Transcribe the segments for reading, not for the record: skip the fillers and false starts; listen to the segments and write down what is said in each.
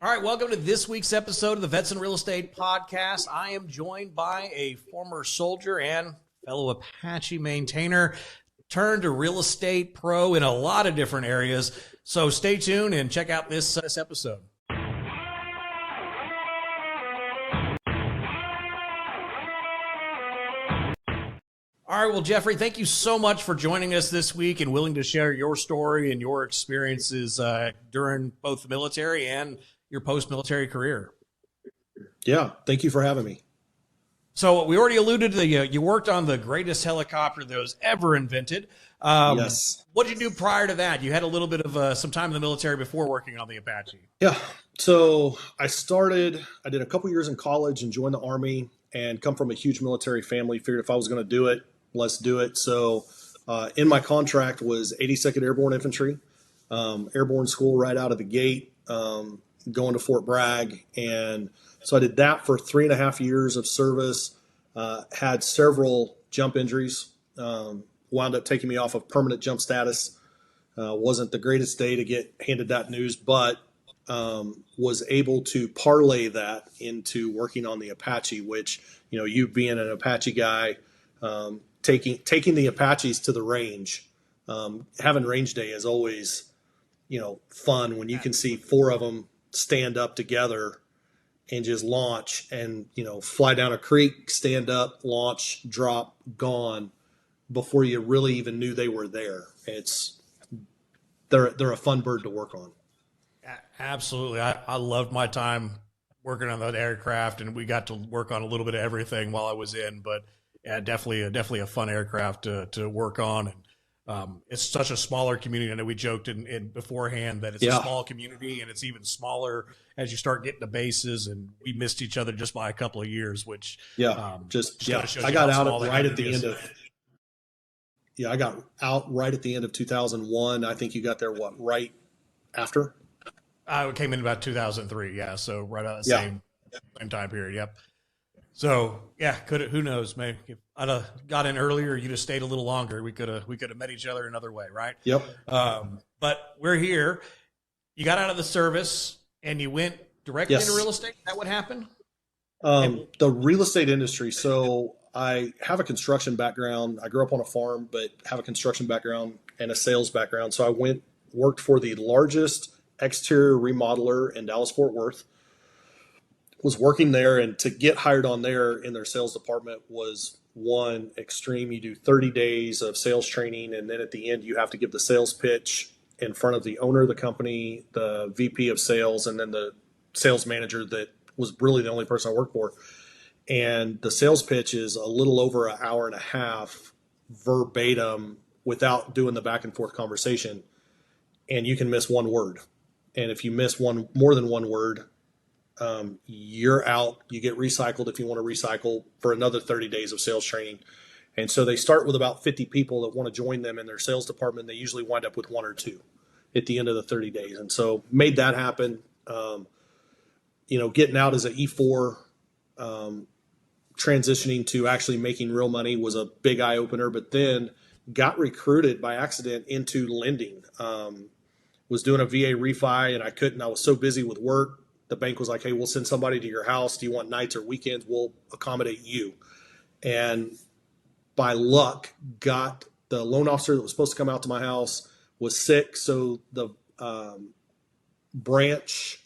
All right, welcome to this week's episode of the Vets in Real Estate Podcast. I am joined by a former soldier and fellow Apache maintainer, turned to real estate pro in a lot of different areas. So stay tuned and check out this episode. All right, well, Jeffrey, thank you so much for joining us this week and willing to share your story and your experiences during both the military and your post-military career. Yeah, thank you for having me. So we already alluded to you worked on the greatest helicopter that was ever invented. Yes. What did you do prior to that? You had a little bit of some time in the military before working on the Apache. Yeah. So I did a couple years in college and joined the Army and come from a huge military family. Figured if I was going to do it, let's do it. So in my contract was 82nd Airborne Infantry, airborne school right out of the gate, going to Fort Bragg. And so I did that for 3.5 years of service, had several jump injuries, wound up taking me off of permanent jump status. Wasn't the greatest day to get handed that news, but was able to parlay that into working on the Apache, which, you being an Apache guy, taking the Apaches to the range, having range day is always, fun when you can see 4 of them stand up together and just launch and, fly down a creek, stand up, launch, drop, gone before you really even knew they were there. They're a fun bird to work on. Absolutely. I loved my time working on that aircraft, and we got to work on a little bit of everything while I was in, but yeah, definitely a fun aircraft to work on. And it's such a smaller community. I know we joked in beforehand that it's a small community, and it's even smaller as you start getting to bases. And we missed each other just by a couple of years, which I got out right at the end of. Yeah, I got out right at the end of 2001. I think you got there right after. I came in about 2003. Yeah, so right at the same time period. Yep. So yeah, who knows? Maybe if I'd have got in earlier, you'd have stayed a little longer. We could have met each other another way, right? Yep. But we're here. You got out of the service and you went directly into real estate. Is that what happened? The real estate industry. So I have a construction background. I grew up on a farm, but have a construction background and a sales background. So I worked for the largest exterior remodeler in Dallas-Fort Worth. Was working there, and to get hired on there in their sales department was one extreme. You do 30 days of sales training, and then at the end you have to give the sales pitch in front of the owner of the company, the VP of sales, and then the sales manager that was really the only person I worked for. And the sales pitch is a little over an hour and a half verbatim without doing the back and forth conversation. And you can miss one word. And if you miss more than one word, you're out. You get recycled if you want to recycle for another 30 days of sales training. And so they start with about 50 people that want to join them in their sales department. They usually wind up with 1 or 2 at the end of the 30 days. And so made that happen. Getting out as an E4, transitioning to actually making real money was a big eye opener, but then got recruited by accident into lending. Was doing a VA refi and I couldn't. I was so busy with work. The bank was like, hey, we'll send somebody to your house. Do you want nights or weekends? We'll accommodate you. And by luck, got the loan officer that was supposed to come out to my house was sick. So the branch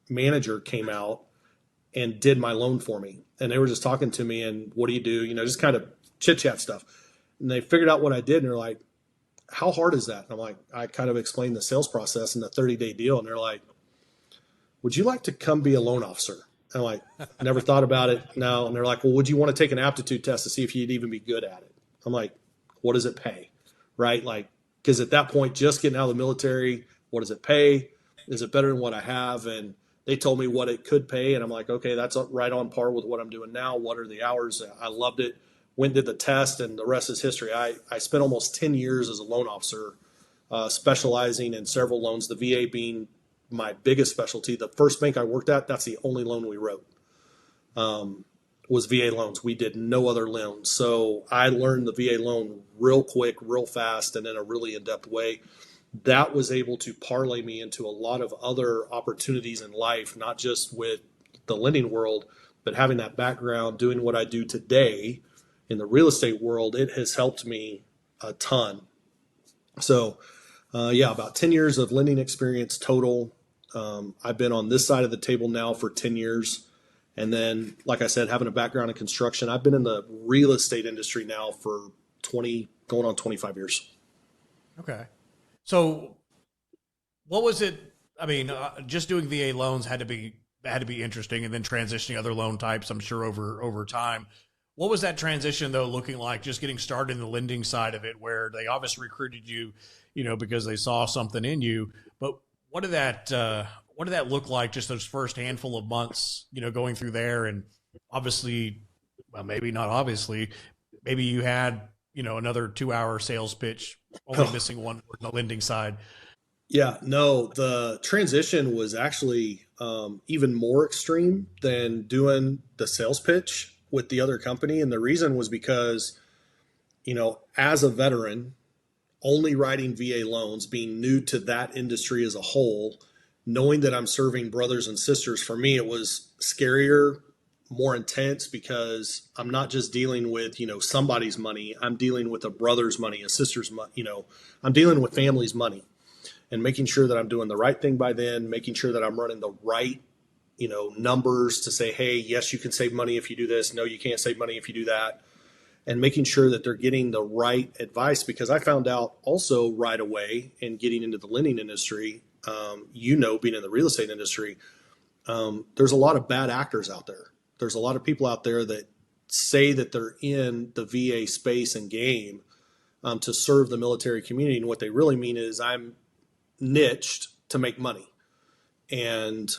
manager came out and did my loan for me. And they were just talking to me and what do you do? Just kind of chit chat stuff. And they figured out what I did and they're like, how hard is that? And I'm like, I kind of explained the sales process and the 30-day deal. And they're like, would you like to come be a loan officer? And I'm like, never thought about it. No. And they're like, well, would you want to take an aptitude test to see if you'd even be good at it? I'm like, what does it pay? Right? Like, because at that point, just getting out of the military, what does it pay? Is it better than what I have? And they told me what it could pay. And I'm like, okay, that's right on par with what I'm doing now. What are the hours? I loved it. Went and did the test and the rest is history. I spent almost 10 years as a loan officer, specializing in several loans, the VA being my biggest specialty. The first bank I worked at, that's the only loan we wrote, was VA loans. We did no other loans. So I learned the VA loan real quick, real fast, and in a really in-depth way. that was able to parlay me into a lot of other opportunities in life, not just with the lending world, but having that background, doing what I do today in the real estate world, it has helped me a ton. So, yeah, about 10 years of lending experience total. I've been on this side of the table now for 10 years. And then, like I said, having a background in construction, I've been in the real estate industry now for 20, going on 25 years. Okay. So what was it? I mean, just doing VA loans had to be interesting, and then transitioning other loan types, I'm sure over time. What was that transition though looking like, just getting started in the lending side of it, where they obviously recruited you, because they saw something in you, but what did that look like, just those first handful of months, going through there? And obviously, well, maybe not obviously, maybe you had, another 2-hour sales pitch, only missing one on the lending side. Yeah, no, the transition was actually even more extreme than doing the sales pitch with the other company. And the reason was because, as a veteran, only writing VA loans, being new to that industry as a whole, knowing that I'm serving brothers and sisters, for me, it was scarier, more intense, because I'm not just dealing with, somebody's money. I'm dealing with a brother's money, a sister's money, I'm dealing with family's money, and making sure that I'm doing the right thing by them, making sure that I'm running the right, numbers to say, hey, yes, you can save money if you do this. No, you can't save money if you do that. And making sure that they're getting the right advice, because I found out also right away in getting into the lending industry, being in the real estate industry, there's a lot of bad actors out there. There's a lot of people out there that say that they're in the VA space and game to serve the military community. And what they really mean is, I'm niched to make money. And,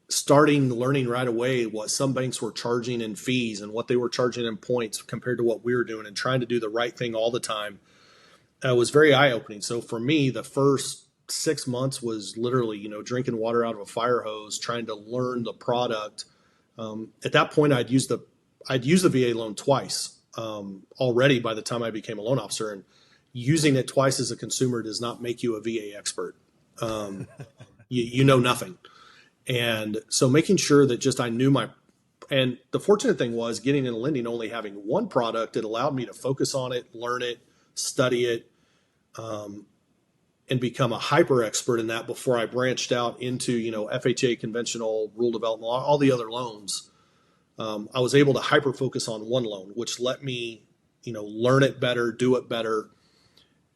starting learning right away what some banks were charging in fees and what they were charging in points compared to what we were doing, and trying to do the right thing all the time, was very eye-opening. So for me, the first 6 months was literally, drinking water out of a fire hose, trying to learn the product. At that point, I'd used the VA loan twice already by the time I became a loan officer. And using it twice as a consumer does not make you a VA expert. You know nothing. And so making sure that just I knew and the fortunate thing was, getting into lending, only having one product, it allowed me to focus on it, learn it, study it, and become a hyper expert in that before I branched out into, FHA, conventional, rule development, all the other loans. I was able to hyper focus on one loan, which let me, learn it better, do it better,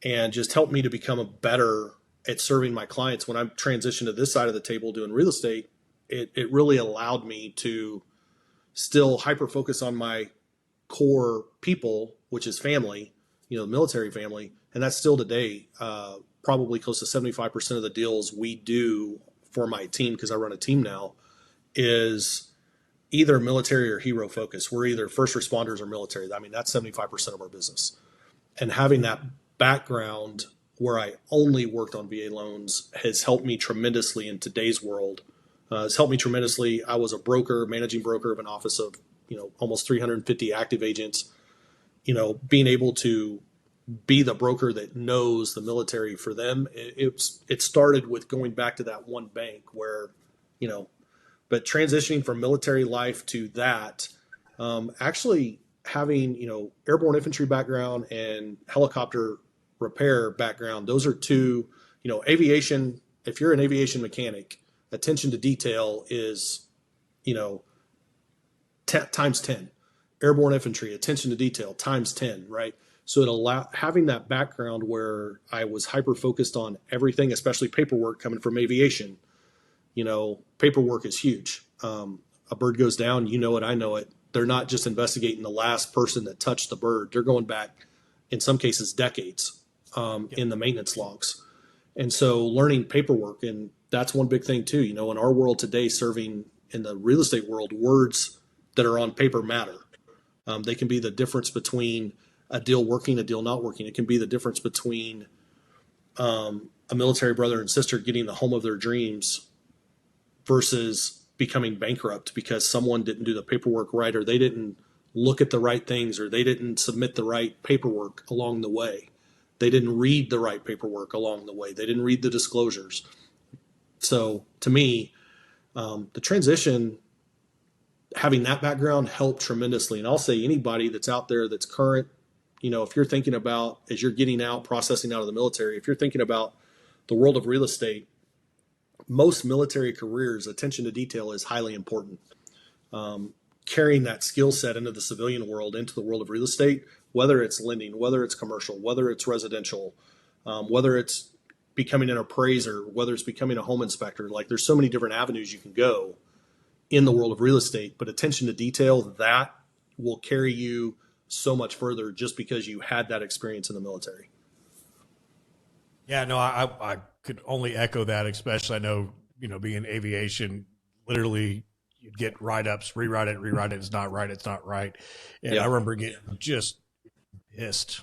and just helped me to become a better at serving my clients. When I transitioned to this side of the table doing real estate, it really allowed me to still hyper focus on my core people, which is family, the military family. And that's still today, probably close to 75% of the deals we do for my team, because I run a team now, is either military or hero focus. We're either first responders or military. I mean, that's 75% of our business. And having that background where I only worked on VA loans has helped me tremendously in today's world. It's helped me tremendously. I was a broker, managing broker of an office of, almost 350 active agents, being able to be the broker that knows the military for them. It started with going back to that one bank where, but transitioning from military life to that, actually having, airborne infantry background and helicopter repair background. Those are two, aviation. If you're an aviation mechanic, attention to detail is, times 10. Airborne infantry, attention to detail times 10, right? So having that background where I was hyper focused on everything, especially paperwork coming from aviation. Paperwork is huge. A bird goes down, I know it. They're not just investigating the last person that touched the bird. They're going back, in some cases, decades. In the maintenance logs. And so learning paperwork, and that's one big thing too, in our world today, serving in the real estate world, words that are on paper matter. They can be the difference between a deal working, a deal not working. It can be the difference between a military brother and sister getting the home of their dreams versus becoming bankrupt because someone didn't do the paperwork right, or they didn't look at the right things, or they didn't submit the right paperwork along the way. They didn't read the right paperwork along the way. They didn't read the disclosures. So to me, the transition, having that background helped tremendously. And I'll say anybody that's out there that's current, if you're thinking about, as you're getting out, processing out of the military, if you're thinking about the world of real estate, most military careers, attention to detail is highly important. Carrying that skill set into the civilian world, into the world of real estate, whether it's lending, whether it's commercial, whether it's residential, whether it's becoming an appraiser, whether it's becoming a home inspector, like there's so many different avenues you can go in the world of real estate, but attention to detail, that will carry you so much further just because you had that experience in the military. Yeah, no, I could only echo that, especially I know, being in aviation, literally you'd get write-ups, rewrite it, it's not right, it's not right. And I remember getting just pissed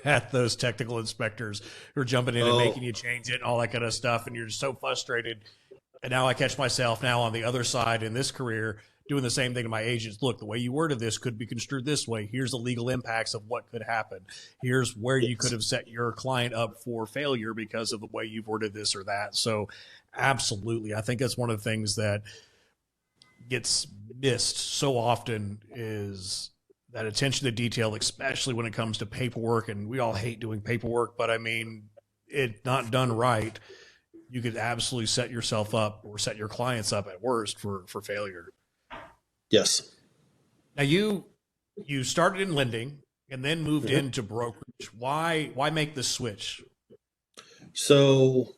at those technical inspectors who are jumping in and making you change it and all that kind of stuff, and you're just so frustrated. And now I catch myself now on the other side in this career doing the same thing to my agents. Look, the way you worded this could be construed this way. Here's the legal impacts of what could happen. Here's where you could have set your client up for failure because of the way you've worded this or that. So absolutely. I think that's one of the things that gets missed so often is that attention to detail, especially when it comes to paperwork. And we all hate doing paperwork, but I mean, it not done right, you could absolutely set yourself up or set your clients up at worst for failure. Yes. Now you started in lending and then moved into brokerage. Why make the switch? So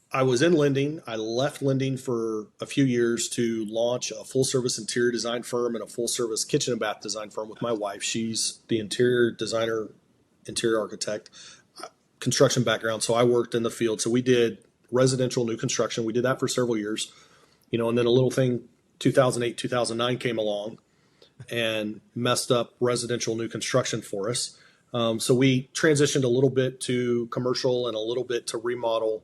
I was in lending. I left lending for a few years to launch a full service interior design firm and a full service kitchen and bath design firm with my wife. She's the interior designer, interior architect, construction background. So I worked in the field. So we did residential new construction. We did that for several years, and then a little thing, 2008, 2009 came along and messed up residential new construction for us. So we transitioned a little bit to commercial and a little bit to remodel.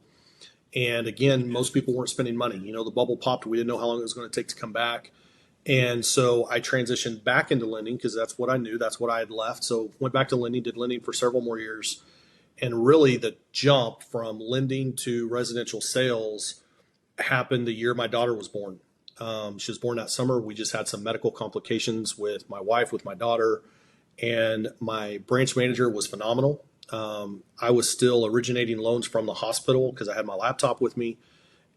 And again, most people weren't spending money. The bubble popped. We didn't know how long it was going to take to come back. And so I transitioned back into lending because that's what I knew. That's what I had left. So went back to lending, did lending for several more years. And really the jump from lending to residential sales happened the year my daughter was born. She was born that summer. We just had some medical complications with my wife, with my daughter, and my branch manager was phenomenal. I was still originating loans from the hospital because I had my laptop with me,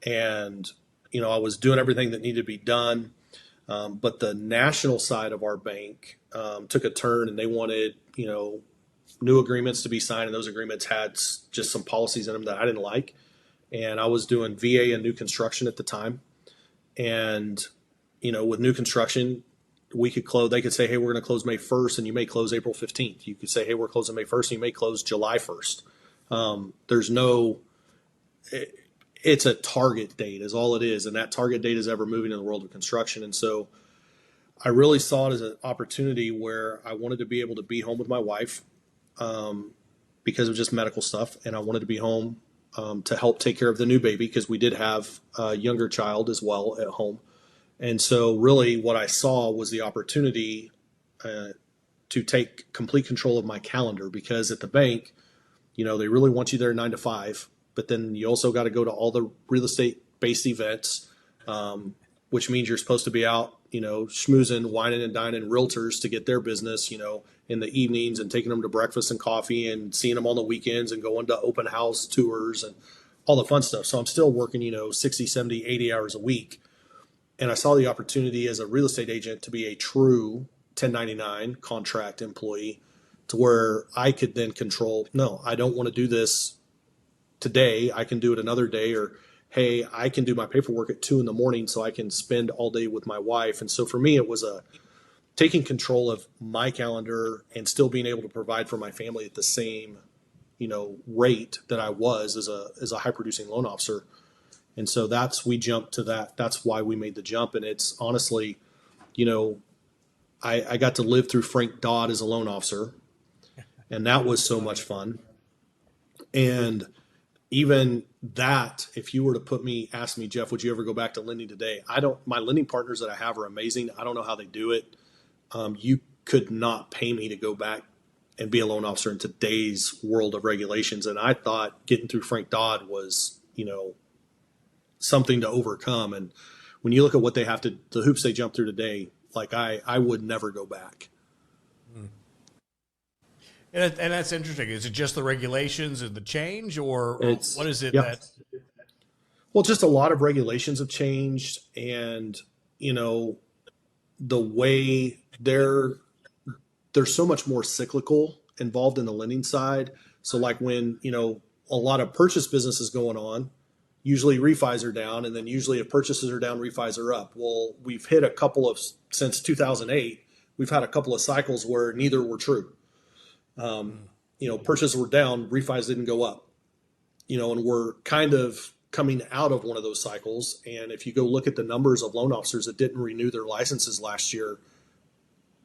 and I was doing everything that needed to be done. But the national side of our bank took a turn, and they wanted new agreements to be signed, and those agreements had just some policies in them that I didn't like. And I was doing VA and new construction at the time. And, with new construction, they could say, hey, we're going to close May 1st and you may close April 15th. You could say, hey, we're closing May 1st and you may close July 1st. It's a target date is all it is. And that target date is ever moving in the world of construction. And so I really saw it as an opportunity where I wanted to be able to be home with my wife because of just medical stuff. And I wanted to be home to help take care of the new baby because we did have a younger child as well at home. And so really what I saw was the opportunity to take complete control of my calendar because at the bank, they really want you there 9 to 5, but then you also got to go to all the real estate based events, which means you're supposed to be out, schmoozing, whining and dining realtors to get their business, in the evenings and taking them to breakfast and coffee and seeing them on the weekends and going to open house tours and all the fun stuff. So I'm still working, 60, 70, 80 hours a week. And I saw the opportunity as a real estate agent to be a true 1099 contract employee to where I could then control, no, I don't want to do this today. I can do it another day, or, hey, I can do my paperwork at 2 a.m. so I can spend all day with my wife. And so for me, it was taking control of my calendar and still being able to provide for my family at the same, rate that I was as a high producing loan officer. And so we jumped to that. That's why we made the jump. And it's honestly, I got to live through Frank Dodd as a loan officer, and that was so much fun. And even that, if you were to ask me, Jeff, would you ever go back to lending today? My lending partners that I have are amazing. I don't know how they do it. You could not pay me to go back and be a loan officer in today's world of regulations. And I thought getting through Frank Dodd was, something to overcome. And when you look at what they have to, the hoops they jump through today, like I would never go back. And that's interesting. Is it just the regulations and the change, or what is it yeah. that? Well, just a lot of regulations have changed, and the way there's so much more cyclical involved in the lending side. So like when a lot of purchase business is going on, usually refis are down, and then usually if purchases are down, refis are up. Well, we've hit since 2008, we've had a couple of cycles where neither were true. Purchases were down, refis didn't go up, and we're kind of coming out of one of those cycles. And if you go look at the numbers of loan officers that didn't renew their licenses last year,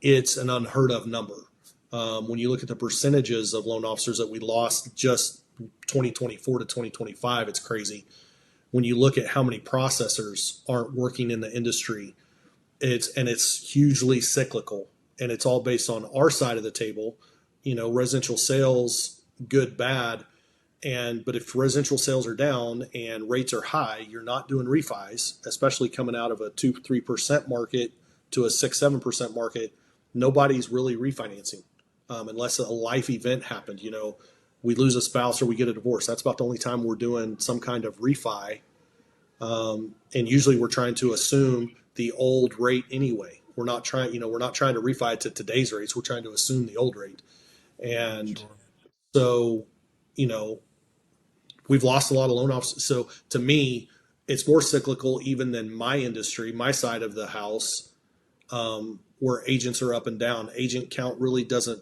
it's an unheard of number. When you look at the percentages of loan officers that we lost just 2024 to 2025, it's crazy. When you look at how many processors aren't working in the industry, it's hugely cyclical, and it's all based on our side of the table. Residential sales, good, bad. But if residential sales are down and rates are high, you're not doing refis, especially coming out of a 2-3% market to a 6-7% market. Nobody's really refinancing unless a life event happened. We lose a spouse or we get a divorce. That's about the only time we're doing some kind of refi. And usually we're trying to assume the old rate anyway. We're not trying to refi to today's rates. We're trying to assume the old rate. And Sure. so, we've lost a lot of loan officers. So to me, it's more cyclical even than my industry, my side of the house, where agents are up and down. Agent count really doesn't,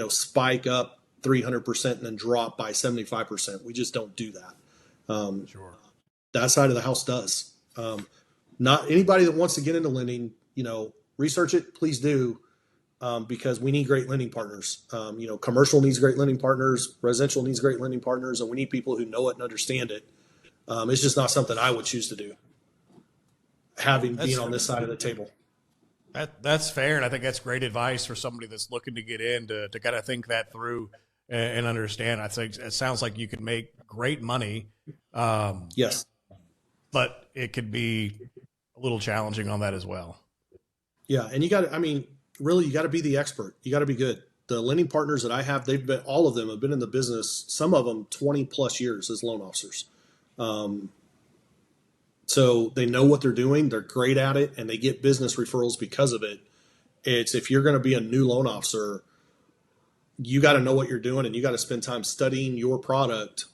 spike up 300% and then drop by 75%. We just don't do that. Sure. That side of the house does. Not anybody that wants to get into lending, research it, please do. Because we need great lending partners. Commercial needs great lending partners. Residential needs great lending partners, and we need people who know it and understand it. It's just not something I would choose to do, being on this side of the table. That's fair, and I think that's great advice for somebody that's looking to get in to kind of think that through and understand. I think it sounds like you can make great money. Yes, but it could be a little challenging on that as well. Yeah, and you got to be the expert. You got to be good. The lending partners that I have, all of them have been in the business, some of them 20 plus years as loan officers. So they know what they're doing. They're great at it, and they get business referrals because of it. If you're going to be a new loan officer, you got to know what you're doing, and you got to spend time studying your product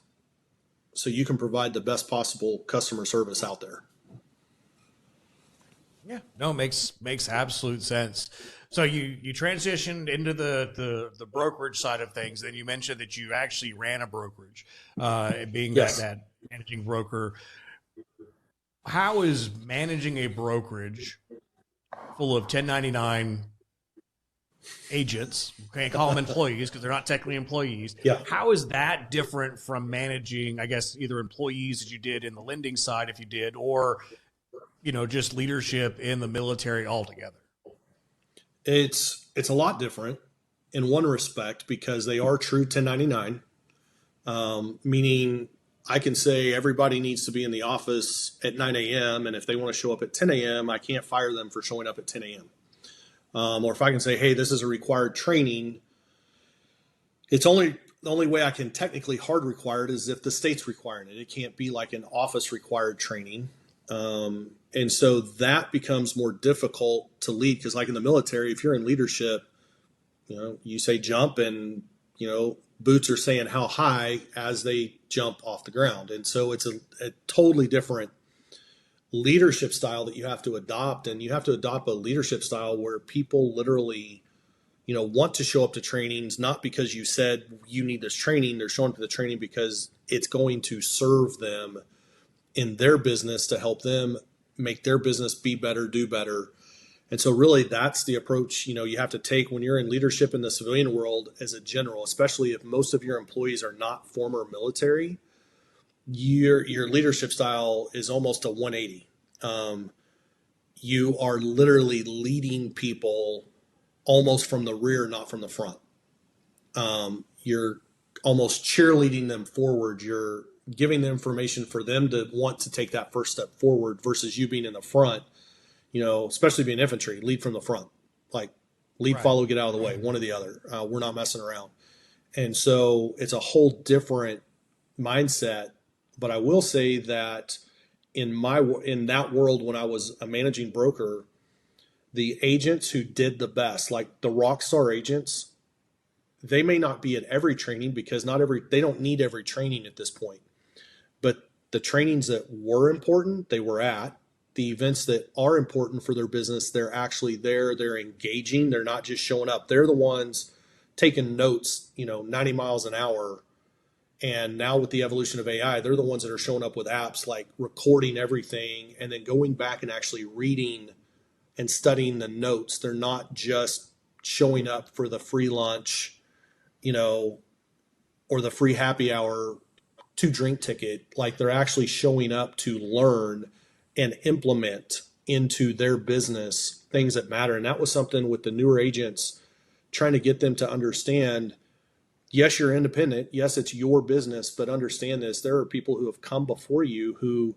so you can provide the best possible customer service out there. Yeah, no, makes absolute sense. So you transitioned into the brokerage side of things. Then you mentioned that you actually ran a brokerage, being Yes. that managing broker. How is managing a brokerage full of 1099 agents? We can't call them employees because they're not technically employees. Yeah. How is that different from managing, I guess, either employees as you did in the lending side, if you did, or just leadership in the military altogether? It's a lot different in one respect because they are true 1099, meaning I can say everybody needs to be in the office at 9 a.m. and if they want to show up at 10 a.m., I can't fire them for showing up at 10 a.m. Or if I can say, hey, this is a required training, the only way I can technically hard require it is if the state's requiring it. It can't be like an office required training. And so that becomes more difficult to lead because like in the military, if you're in leadership, you say jump and, boots are saying how high as they jump off the ground. And so it's a totally different leadership style that you have to adopt. And you have to adopt a leadership style where people literally, want to show up to trainings, not because you said you need this training. They're showing up to the training because it's going to serve them in their business to help them make their business be better, do better. And so really that's the approach, you have to take when you're in leadership in the civilian world as a general, especially if most of your employees are not former military, your leadership style is almost a 180. You are literally leading people almost from the rear, not from the front. You're almost cheerleading them forward. You're giving them information for them to want to take that first step forward versus you being in the front, especially being infantry, lead from the front, like lead, Right. follow, get out of the way, one or the other. We're not messing around. And so it's a whole different mindset. But I will say that in that world, when I was a managing broker, the agents who did the best, like the rock star agents, they may not be at every training because they don't need every training at this point. But the trainings that were important, they were at. The events that are important for their business, they're actually there. They're engaging. They're not just showing up. They're the ones taking notes, 90 miles an hour. And now with the evolution of AI, they're the ones that are showing up with apps like recording everything and then going back and actually reading and studying the notes. They're not just showing up for the free lunch, or the free happy hour 2-drink ticket. Like they're actually showing up to learn and implement into their business things that matter. And that was something with the newer agents, trying to get them to understand, yes, you're independent. Yes, it's your business, but understand this. There are people who have come before you who,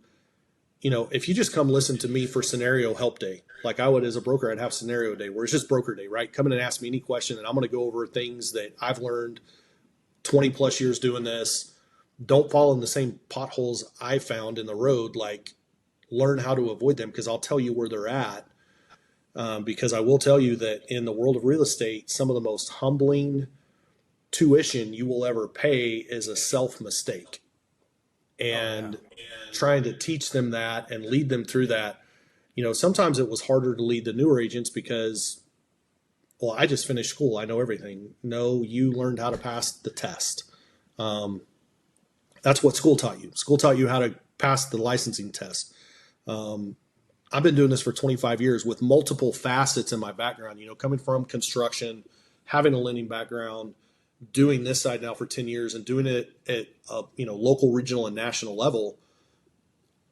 if you just come listen to me for scenario help day, like I would as a broker, I'd have scenario day where it's just broker day, right? Come in and ask me any question and I'm going to go over things that I've learned 20 plus years doing this. Don't fall in the same potholes I found in the road. Like learn how to avoid them, because I'll tell you where they're at. Because I will tell you that in the world of real estate, some of the most humbling tuition you will ever pay is a self mistake. And trying to teach them that and lead them through that, sometimes it was harder to lead the newer agents because, well, I just finished school, I know everything. No, you learned how to pass the test. That's what school taught you. School taught you how to pass the licensing test. I've been doing this for 25 years with multiple facets in my background, coming from construction, having a lending background, doing this side now for 10 years and doing it at a, local, regional, and national level.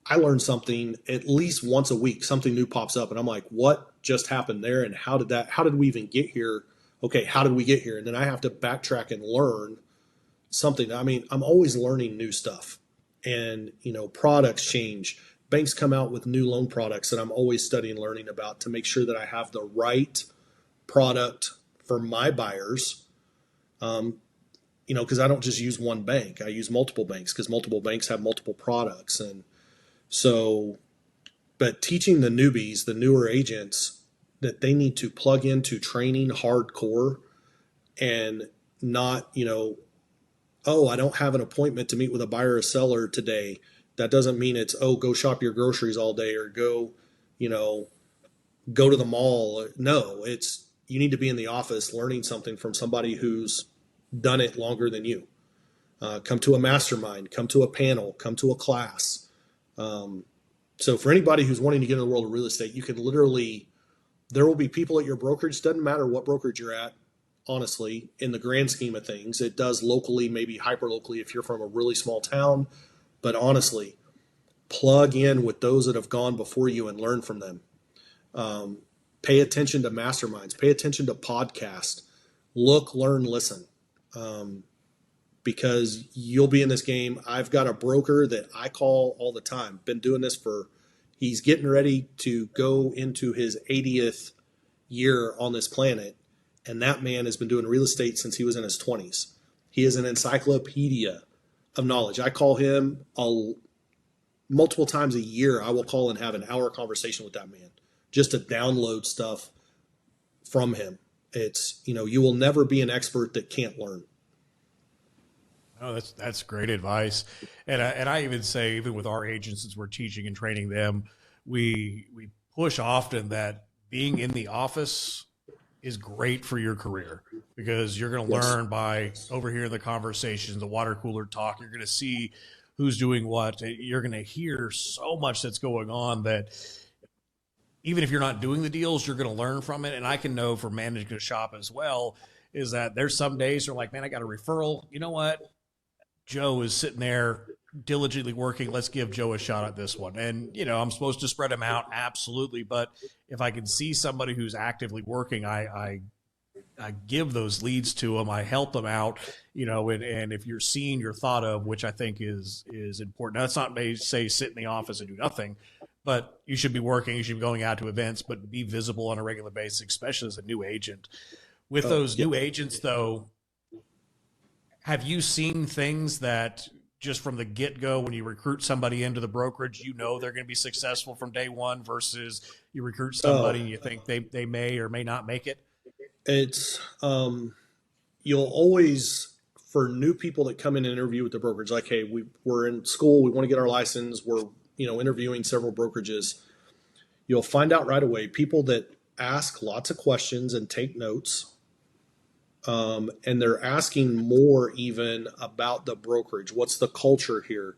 I learn something at least once a week. Something new pops up and I'm like, what just happened there? And how did we even get here? Okay, how did we get here? And then I have to backtrack and learn something. I mean, I'm always learning new stuff, and, products change. Banks come out with new loan products that I'm always studying, learning about to make sure that I have the right product for my buyers. Because I don't just use one bank. I use multiple banks because multiple banks have multiple products. And so, but teaching the newbies, the newer agents, that they need to plug into training hardcore and not, oh, I don't have an appointment to meet with a buyer or seller today. That doesn't mean it's, oh, go shop your groceries all day or go to the mall. No, it's, you need to be in the office learning something from somebody who's done it longer than you. Come to a mastermind, come to a panel, come to a class. So for anybody who's wanting to get in the world of real estate, you can literally, there will be people at your brokerage. Doesn't matter what brokerage you're at, honestly, in the grand scheme of things. It does locally, maybe hyper locally if you're from a really small town. But honestly, plug in with those that have gone before you and learn from them. Pay attention to masterminds, pay attention to podcasts, look, learn, listen. Because you'll be in this game. I've got a broker that I call all the time. Been doing this he's getting ready to go into his 80th year on this planet. And that man has been doing real estate since he was in his 20s. He is an encyclopedia of knowledge. I call him multiple times a year. I will call and have an hour conversation with that man just to download stuff from him. It's, you will never be an expert that can't learn. Oh, that's great advice. And I even say, even with our agents, as we're teaching and training them, we push often that being in the office is great for your career, because you're going to learn by overhearing the conversations, the water cooler talk. You're going to see who's doing what. You're going to hear so much that's going on that even if you're not doing the deals, you're going to learn from it. And I can know from managing a shop as well, is that there's some days where like, man, I got a referral. You know what? Joe is sitting there diligently working. Let's give Joe a shot at this one. And, I'm supposed to spread them out. Absolutely. But if I can see somebody who's actively working, I I give those leads to them. I help them out, and if you're seen, you're thought of, which I think is important. Now, that's not me say sit in the office and do nothing, but you should be working, you should be going out to events, but be visible on a regular basis, especially as a new agent. With those new agents, though, have you seen things that just from the get-go, when you recruit somebody into the brokerage, they're going to be successful from day one versus you recruit somebody and you think they may or may not make it? It's you'll always, for new people that come in and interview with the brokerage, like, hey, we're in school, we want to get our license, we're interviewing several brokerages. You'll find out right away people that ask lots of questions and take notes. And they're asking more even about the brokerage. What's the culture here?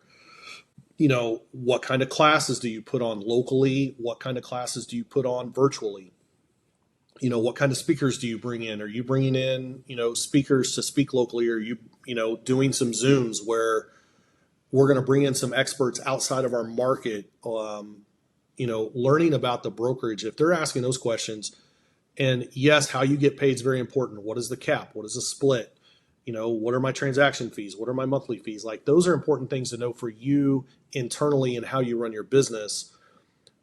What kind of classes do you put on locally? What kind of classes do you put on virtually? What kind of speakers do you bring in? Are you bringing in, speakers to speak locally? Are you, doing some Zooms where we're going to bring in some experts outside of our market, learning about the brokerage? If they're asking those questions, and yes, how you get paid is very important. What is the cap? What is the split? What are my transaction fees? What are my monthly fees? Like, those are important things to know for you internally and how you run your business.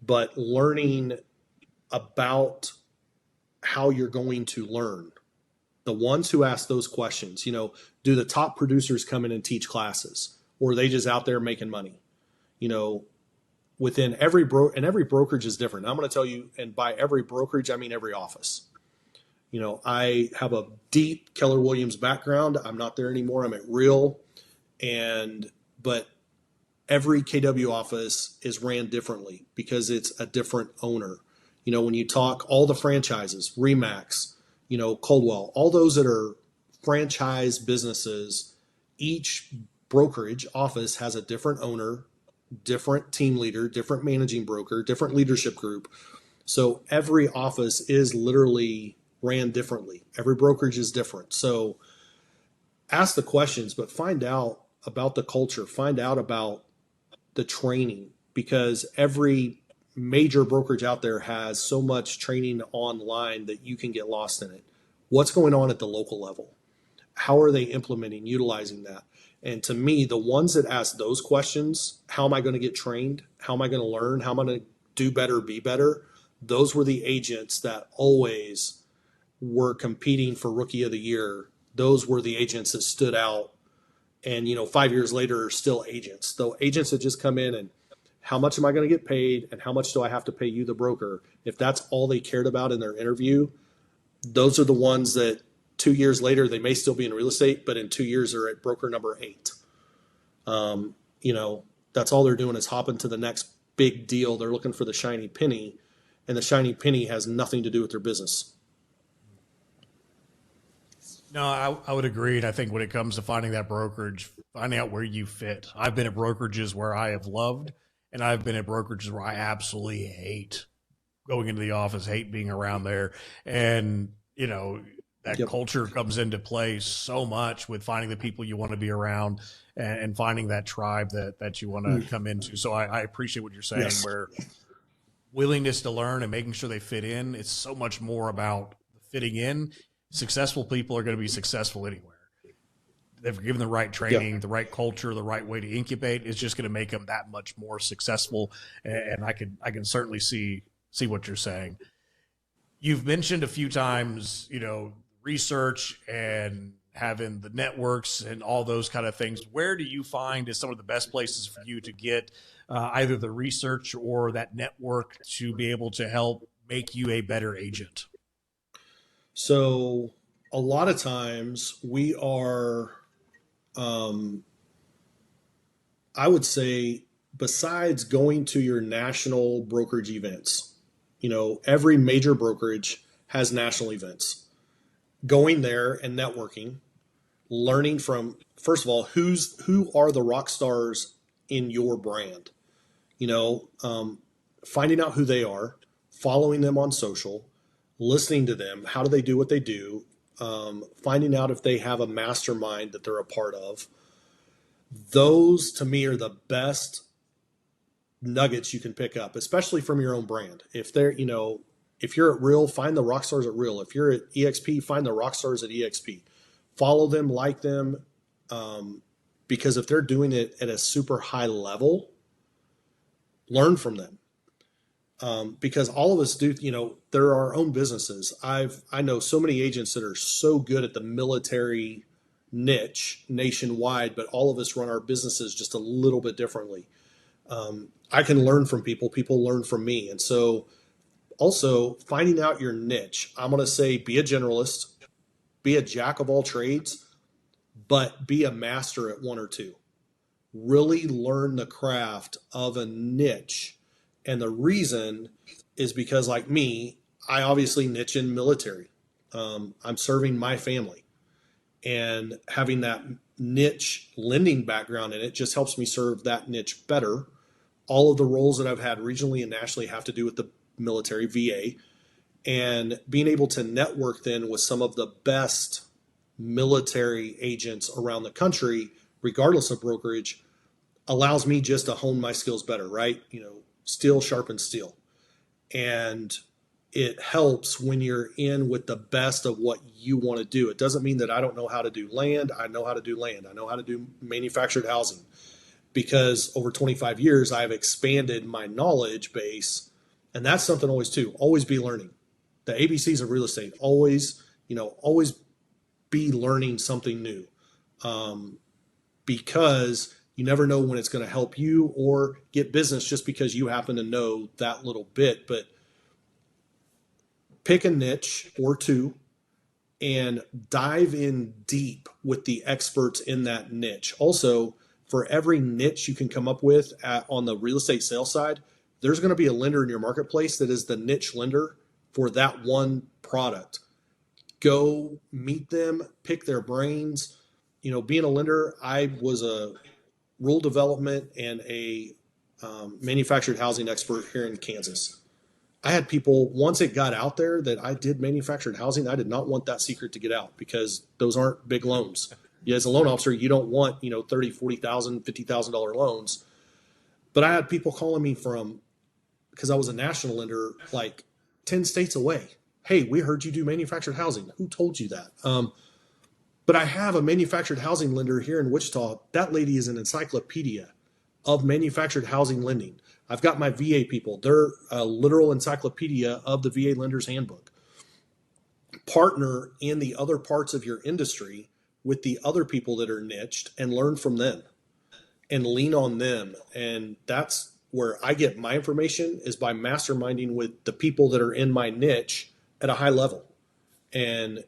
But learning about how you're going to learn, the ones who ask those questions, do the top producers come in and teach classes, or are they just out there making money? Within every every brokerage is different. I'm going to tell you, and by every brokerage, I mean every office. I have a deep Keller Williams background. I'm not there anymore. I'm at Real, but every KW office is ran differently because it's a different owner. When you talk all the franchises, Remax, Coldwell, all those that are franchise businesses, each brokerage office has a different owner, different team leader, different managing broker, different leadership group. So every office is literally ran differently. Every brokerage is different. So ask the questions, but find out about the culture, find out about the training, because every major brokerage out there has so much training online that you can get lost in it. What's going on at the local level? How are they implementing, utilizing that? And to me, the ones that ask those questions, how am I going to get trained? How am I going to learn? How am I going to do better, be better? Those were the agents that always were competing for Rookie of the Year. Those were the agents that stood out and, 5 years later are still agents. Though agents that just come in and how much am I going to get paid and how much do I have to pay you, the broker? If that's all they cared about in their interview, those are the ones that 2 years later, they may still be in real estate, but in 2 years, they're at broker number 8. That's all they're doing is hopping to the next big deal. They're looking for the shiny penny, and the shiny penny has nothing to do with their business. No, I would agree. And I think when it comes to finding that brokerage, finding out where you fit. I've been at brokerages where I have loved, and I've been at brokerages where I absolutely hate going into the office, hate being around there. And, that culture comes into play so much with finding the people you want to be around and finding that tribe that you want to come into. So I appreciate what you're saying, where willingness to learn and making sure they fit in, it's so much more about fitting in. Successful people are going to be successful anywhere. They've given the right training, the right culture, the right way to incubate. It's just going to make them that much more successful. And I can certainly see what you're saying. You've mentioned a few times, research and having the networks and all those kind of things. Where do you find is some of the best places for you to get either the research or that network to be able to help make you a better agent? So a lot of times we are, I would say, besides going to your national brokerage events, every major brokerage has national events. Going there and networking, learning from, first of all, who are the rock stars in your brand, finding out who they are, following them on social, listening to them. How do they do what they do? Finding out if they have a mastermind that they're a part of. Those to me are the best nuggets you can pick up, especially from your own brand. If they're, If you're at Real, find the rock stars at Real. If you're at EXP, find the rock stars at EXP. Follow them, like them, because if they're doing it at a super high level, learn from them. Because all of us do, they're our own businesses. I know so many agents that are so good at the military niche nationwide, but all of us run our businesses just a little bit differently. I can learn from people. People learn from me. And so also finding out your niche, I'm going to say be a generalist, be a jack of all trades, but be a master at one or two. Really learn the craft of a niche. And the reason is because, like me, I obviously niche in military. I'm serving my family, and having that niche lending background in it just helps me serve that niche better. All of the roles that I've had regionally and nationally have to do with the military, VA, and being able to network then with some of the best military agents around the country, regardless of brokerage, allows me just to hone my skills better, right? Steel sharpens steel. And it helps when you're in with the best of what you want to do. It doesn't mean that I don't know how to do land. I know how to do land. I know how to do manufactured housing, because over 25 years, I've expanded my knowledge base. And that's something always too, always be learning. The ABCs of real estate, always be learning something new. Because you never know when it's going to help you or get business just because you happen to know that little bit. But pick a niche or two and dive in deep with the experts in that niche. Also, for every niche you can come up with on the real estate sales side, there's going to be a lender in your marketplace that is the niche lender for that one product. Go meet them, pick their brains. Being a lender, I was a rural development and a manufactured housing expert here in Kansas. I had people, once it got out there that I did manufactured housing, I did not want that secret to get out, because those aren't big loans. As a loan officer, you don't want, $30,000, $40,000, $50,000 loans. But I had people calling me because I was a national lender, like 10 states away. Hey, we heard you do manufactured housing. Who told you that? But I have a manufactured housing lender here in Wichita. That lady is an encyclopedia of manufactured housing lending. I've got my VA people. They're a literal encyclopedia of the VA lender's handbook. Partner in the other parts of your industry with the other people that are niched and learn from them and lean on them. And that's where I get my information, is by masterminding with the people that are in my niche at a high level. And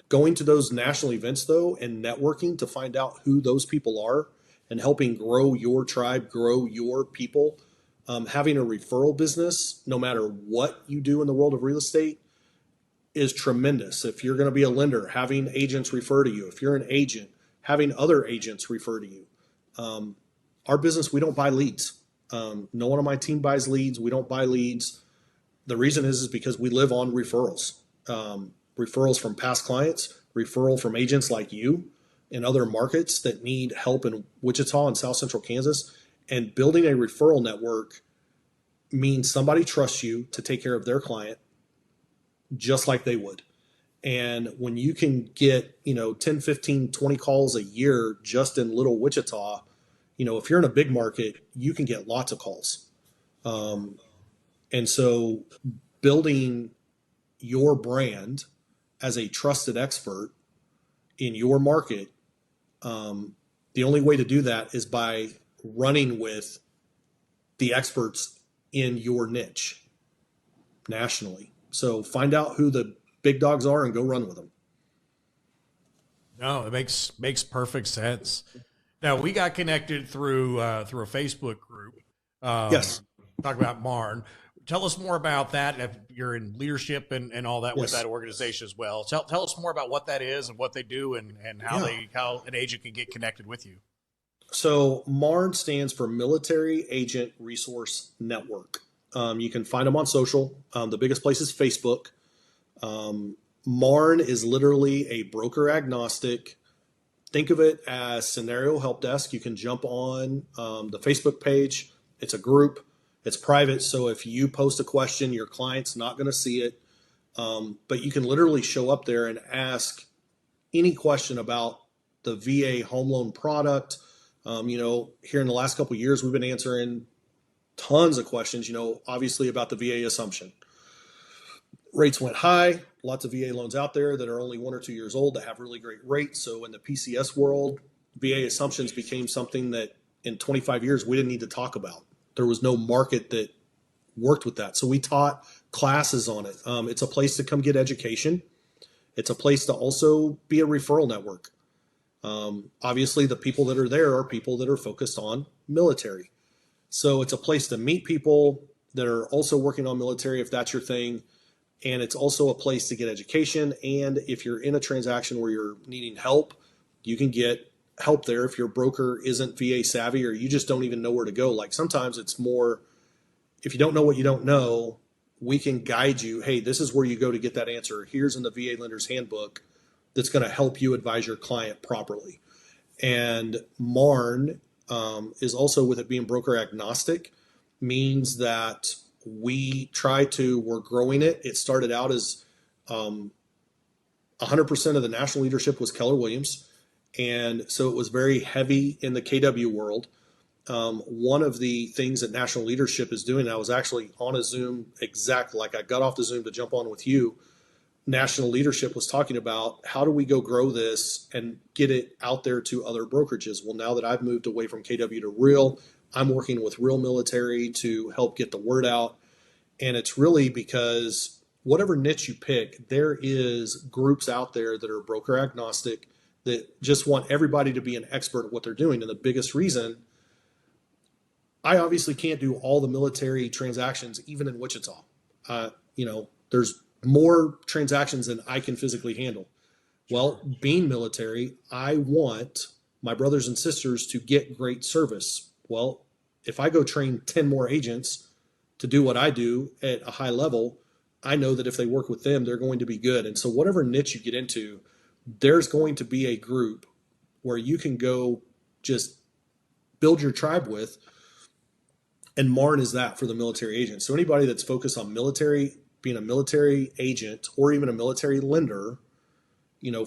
going to those national events, though, and networking to find out who those people are and helping grow your tribe, grow your people. Having a referral business, no matter what you do in the world of real estate, is tremendous. If you're going to be a lender, having agents refer to you. If you're an agent, having other agents refer to you. Our business, we don't buy leads. No one on my team buys leads. We don't buy leads. The reason is because we live on referrals. Referrals from past clients, referral from agents like you in other markets that need help in Wichita and South Central Kansas. And building a referral network means somebody trusts you to take care of their client just like they would. And when you can get, 10, 15, 20 calls a year just in little Wichita, if you're in a big market, you can get lots of calls. And so building your brand as a trusted expert in your market, the only way to do that is by running with the experts in your niche nationally. So find out who the big dogs are and go run with them. No, it makes perfect sense. Now, we got connected through a Facebook group. Yes. Talk about Marn. Tell us more about that. If you're in leadership and all that with that organization as well. Tell us more about what that is and what they do and how how an agent can get connected with you. So MARN stands for Military Agent Resource Network. You can find them on social. The biggest place is Facebook. MARN is literally a broker agnostic. Think of it as scenario help desk. You can jump on the Facebook page. It's a group. It's private. So if you post a question, your client's not going to see it. But you can literally show up there and ask any question about the VA home loan product. Here in the last couple of years, we've been answering tons of questions, obviously about the VA assumption. Rates went high, lots of VA loans out there that are only 1 or 2 years old that have really great rates. So in the PCS world, VA assumptions became something that in 25 years we didn't need to talk about. There was no market that worked with that. So we taught classes on it. It's a place to come get education. It's a place to also be a referral network. Obviously, the people that are there are people that are focused on military. So it's a place to meet people that are also working on military, if that's your thing. And it's also a place to get education. And if you're in a transaction where you're needing help, you can get help there if your broker isn't VA savvy or you just don't even know where to go. Like sometimes it's more, if you don't know what you don't know, we can guide you. Hey, this is where you go to get that answer. Here's in the VA Lender's Handbook that's going to help you advise your client properly. And MARN is also, with it being broker agnostic, means that we're growing it. It started out as 100% of the national leadership was Keller Williams. And so it was very heavy in the KW world. One of the things that national leadership is doing, I was actually on a Zoom, exactly like I got off the Zoom to jump on with you. National leadership was talking about how do we go grow this and get it out there to other brokerages. Well, now that I've moved away from KW to Real, I'm working with Real Military to help get the word out. And it's really because whatever niche you pick, there is groups out there that are broker agnostic that just want everybody to be an expert at what they're doing. And the biggest reason, I obviously can't do all the military transactions, even in Wichita. There's more transactions than I can physically handle. Well, being military, I want my brothers and sisters to get great service. Well, if I go train 10 more agents to do what I do at a high level, I know that if they work with them, they're going to be good. And so whatever niche you get into, there's going to be a group where you can go just build your tribe with. And MARN is that for the military agent. So anybody that's focused on military, being a military agent or even a military lender,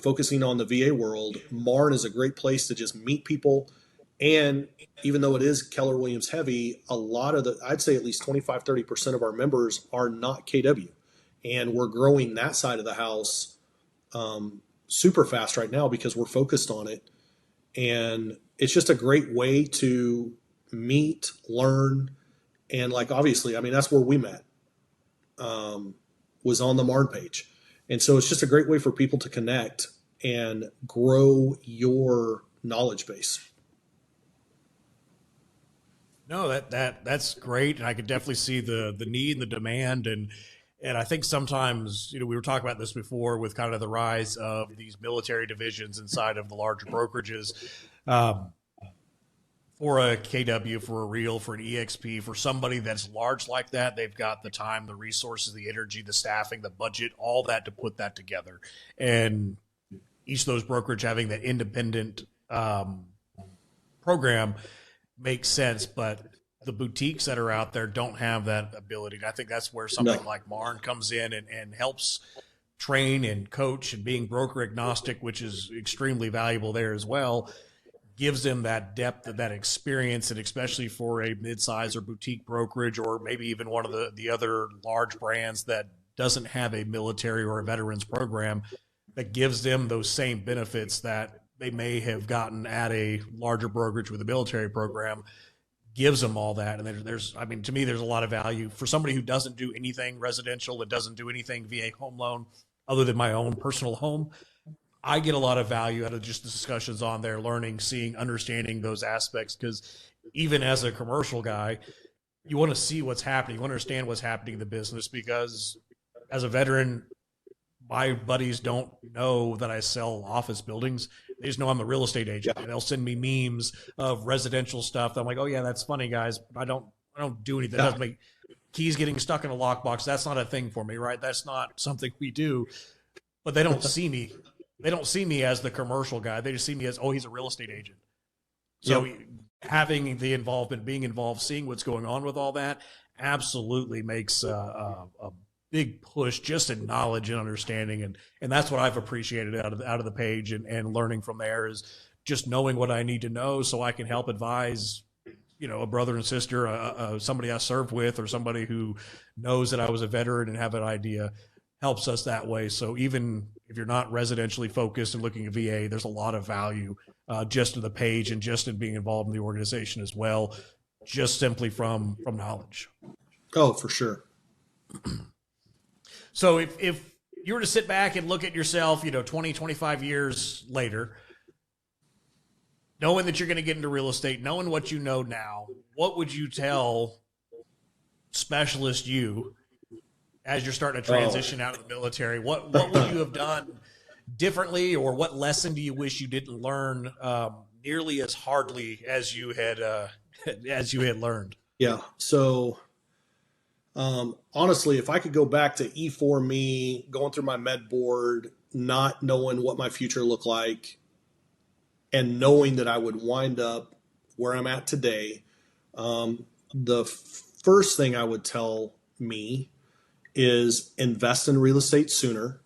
focusing on the VA world, MARN is a great place to just meet people. And even though it is Keller Williams heavy, a lot of I'd say at least 25, 30% of our members are not KW. And we're growing that side of the house super fast right now because we're focused on it. And it's just a great way to meet, learn. And obviously, that's where we met, was on the MARN page. And so it's just a great way for people to connect and grow your knowledge base. No, that's great. And I could definitely see the need and the demand. And I think sometimes, we were talking about this before with kind of the rise of these military divisions inside of the larger brokerages. For a KW, for a Real, for an EXP, for somebody that's large like that, they've got the time, the resources, the energy, the staffing, the budget, all that to put that together. And each of those brokerage having that independent program makes sense, but the boutiques that are out there don't have that ability. And I think that's where something like MARN comes in and helps train and coach, and being broker agnostic, which is extremely valuable there as well, gives them that depth of that experience. And especially for a mid-size or boutique brokerage, or maybe even one of the other large brands that doesn't have a military or a veterans program, that gives them those same benefits that they may have gotten at a larger brokerage with a military program, gives them all that. And to me, there's a lot of value for somebody who doesn't do anything residential, that doesn't do anything VA home loan other than my own personal home. I get a lot of value out of just the discussions on there, learning, seeing, understanding those aspects. Because even as a commercial guy, you want to see what's happening. You want to understand what's happening in the business, because as a veteran, my buddies don't know that I sell office buildings. They just know I'm a real estate agent. And they'll send me memes of residential stuff. I'm like, oh yeah, that's funny, guys. I don't do anything. That doesn't make keys getting stuck in a lockbox. That's not a thing for me, right? That's not something we do. But they don't see me. They don't see me as the commercial guy. They just see me as, oh, he's a real estate agent. So having the involvement, being involved, seeing what's going on with all that, absolutely makes a big push just in knowledge and understanding. And that's what I've appreciated out of the page and learning from there is just knowing what I need to know so I can help advise, a brother and sister, somebody I served with, or somebody who knows that I was a veteran and have an idea, helps us that way. So even if you're not residentially focused and looking at VA, there's a lot of value just in the page and just in being involved in the organization as well, just simply from knowledge. Oh, for sure. So if you were to sit back and look at yourself, 20, 25 years later, knowing that you're going to get into real estate, knowing what you know now, what would you tell specialist you as you're starting to transition out of the military? What would you have done differently, or what lesson do you wish you didn't learn nearly as hardly as you had learned? Yeah. So honestly, if I could go back to E4 me, going through my med board, not knowing what my future looked like, and knowing that I would wind up where I'm at today, the first thing I would tell me is invest in real estate sooner.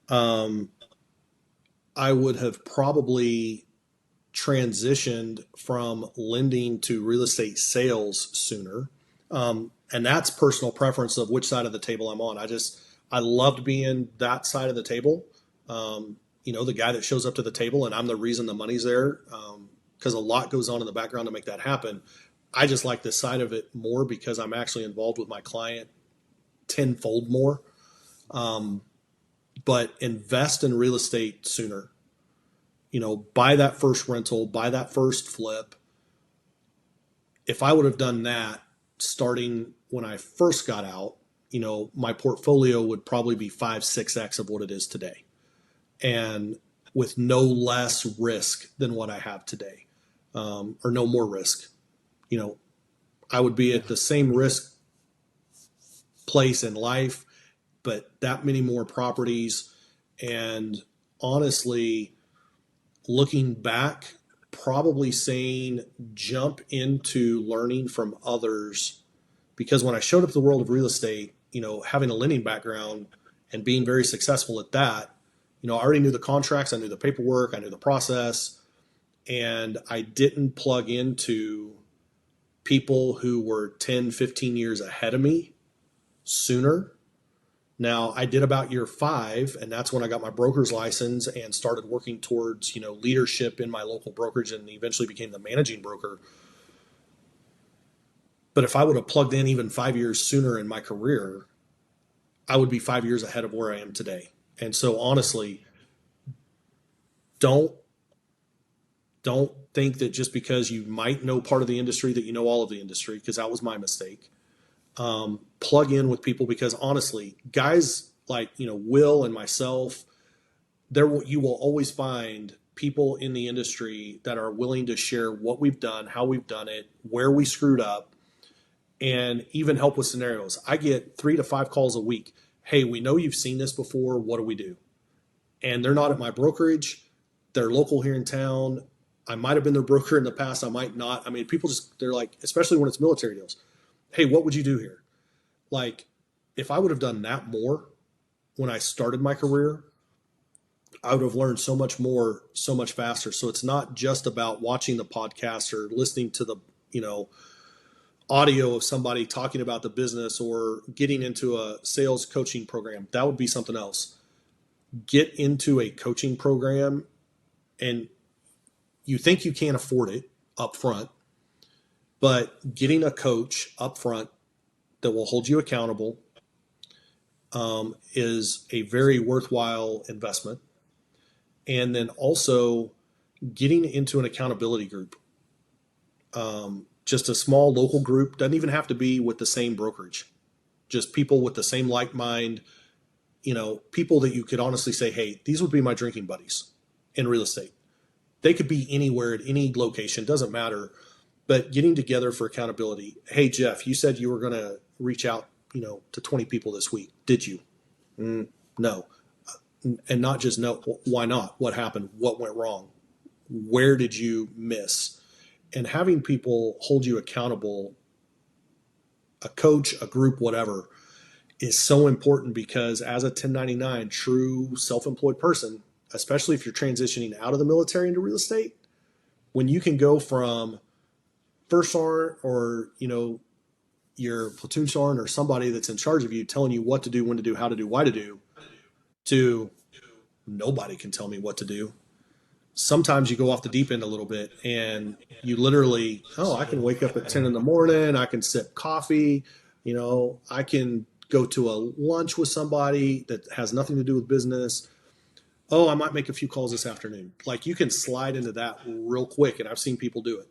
I would have probably transitioned from lending to real estate sales sooner. And that's personal preference of which side of the table I'm on. I loved being that side of the table. The guy that shows up to the table and I'm the reason the money's there, because a lot goes on in the background to make that happen. I just like this side of it more because I'm actually involved with my client tenfold more. But invest in real estate sooner. Buy that first rental, buy that first flip. If I would have done that starting when I first got out, my portfolio would probably be 5-6x of what it is today. And with no less risk than what I have today, or no more risk. I would be at the same risk place in life, but that many more properties. And honestly, looking back, probably saying jump into learning from others, because when I showed up to the world of real estate, having a lending background and being very successful at that, I already knew the contracts, I knew the paperwork, I knew the process, and I didn't plug into people who were 10, 15 years ahead of me sooner. Now, I did about year 5, and that's when I got my broker's license and started working towards, leadership in my local brokerage, and eventually became the managing broker. But if I would have plugged in even 5 years sooner in my career, I would be 5 years ahead of where I am today. And so honestly, don't think that just because you might know part of the industry that you know all of the industry, because that was my mistake. Plug in with people, because honestly, guys like, Will and myself, you will always find people in the industry that are willing to share what we've done, how we've done it, where we screwed up, and even help with scenarios. I get 3 to 5 calls a week. Hey, we know you've seen this before. What do we do? And they're not at my brokerage. They're local here in town. I might have been their broker in the past. I might not. I mean, people they're like, especially when it's military deals. Hey, what would you do here? Like, if I would have done that more when I started my career, I would have learned so much more, so much faster. So it's not just about watching the podcast or listening to the, audio of somebody talking about the business or getting into a sales coaching program. That would be something else. Get into a coaching program, and you think you can't afford it up front, but getting a coach up front that will hold you accountable is a very worthwhile investment. And then also getting into an accountability group. Just a small local group, doesn't even have to be with the same brokerage, just people with the same like mind, people that you could honestly say, hey, these would be my drinking buddies in real estate. They could be anywhere at any location, doesn't matter, but getting together for accountability. Hey, Jeff, you said you were going to reach out, to 20 people this week. Did you? No. And not just no, why not? What happened? What went wrong? Where did you miss? And having people hold you accountable, a coach, a group, whatever, is so important, because as a 1099 true self-employed person, especially if you're transitioning out of the military into real estate, when you can go from first sergeant or, your platoon sergeant or somebody that's in charge of you telling you what to do, when to do, how to do, why to do, to nobody can tell me what to do. Sometimes you go off the deep end a little bit and you literally, oh, I can wake up at 10 in the morning. I can sip coffee. I can go to a lunch with somebody that has nothing to do with business. Oh, I might make a few calls this afternoon. Like, you can slide into that real quick, and I've seen people do it.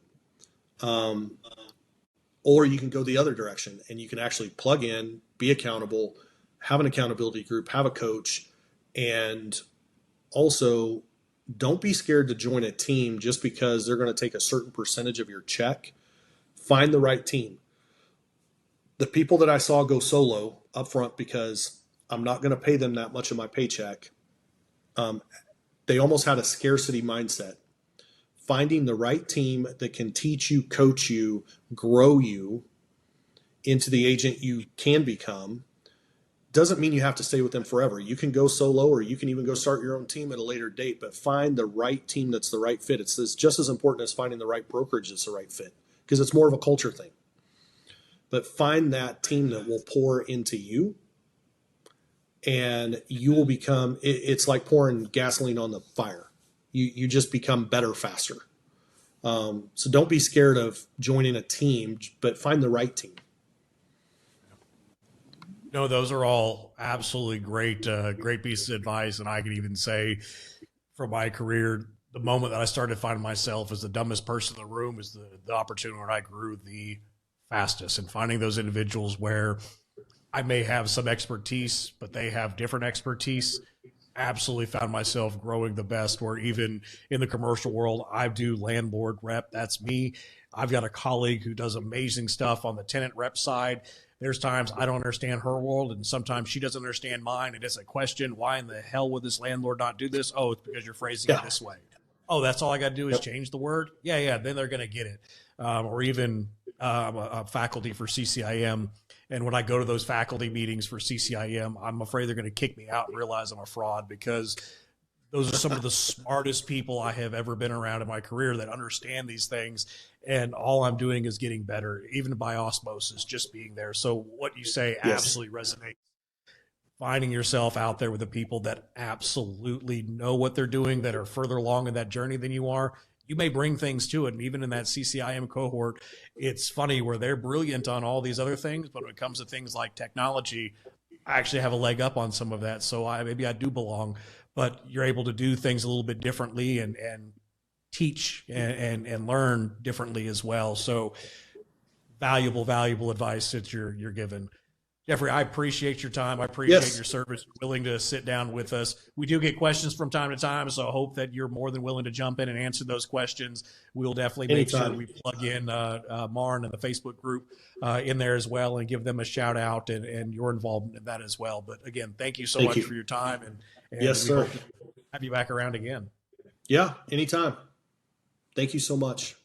Or you can go the other direction and you can actually plug in, be accountable, have an accountability group, have a coach, and also don't be scared to join a team just because they're going to take a certain percentage of your check. Find the right team. The people that I saw go solo up front because I'm not going to pay them that much of my paycheck, they almost had a scarcity mindset. Finding the right team that can teach you, coach you, grow you into the agent you can become doesn't mean you have to stay with them forever. You can go solo, or you can even go start your own team at a later date, but find the right team that's the right fit. It's just as important as finding the right brokerage that's the right fit, because it's more of a culture thing. But find that team that will pour into you, and you will become, it's like pouring gasoline on the fire. You just become better faster. So don't be scared of joining a team, but find the right team. No, those are all absolutely great pieces of advice. And I can even say, from my career, the moment that I started finding myself as the dumbest person in the room is the opportunity when I grew the fastest, and finding those individuals where I may have some expertise, but they have different expertise. Absolutely found myself growing the best, where even in the commercial world, I do landlord rep. That's me. I've got a colleague who does amazing stuff on the tenant rep side. There's times I don't understand her world, and sometimes she doesn't understand mine. And it's a question, why in the hell would this landlord not do this? Oh, it's because you're phrasing it this way. Oh, that's all I got to do is change the word? Yeah, then they're going to get it. Or even a faculty for CCIM. And when I go to those faculty meetings for CCIM, I'm afraid they're going to kick me out and realize I'm a fraud, because those are some of the smartest people I have ever been around in my career that understand these things. And all I'm doing is getting better, even by osmosis, just being there. So what you say absolutely resonates. Finding yourself out there with the people that absolutely know what they're doing, that are further along in that journey than you are. You may bring things to it. And even in that CCIM cohort, it's funny where they're brilliant on all these other things, but when it comes to things like technology, I actually have a leg up on some of that. So maybe I do belong, but you're able to do things a little bit differently and teach and learn differently as well. So valuable advice that you're given. Jeffrey, I appreciate your time. I appreciate your service. You're willing to sit down with us. We do get questions from time to time, so I hope that you're more than willing to jump in and answer those questions. We'll definitely make sure we plug in Marn and the Facebook group in there as well, and give them a shout out and your involvement in that as well. But again, thank you so much for your time. And yes, sir. Hope to have you back around again. Yeah, anytime. Thank you so much.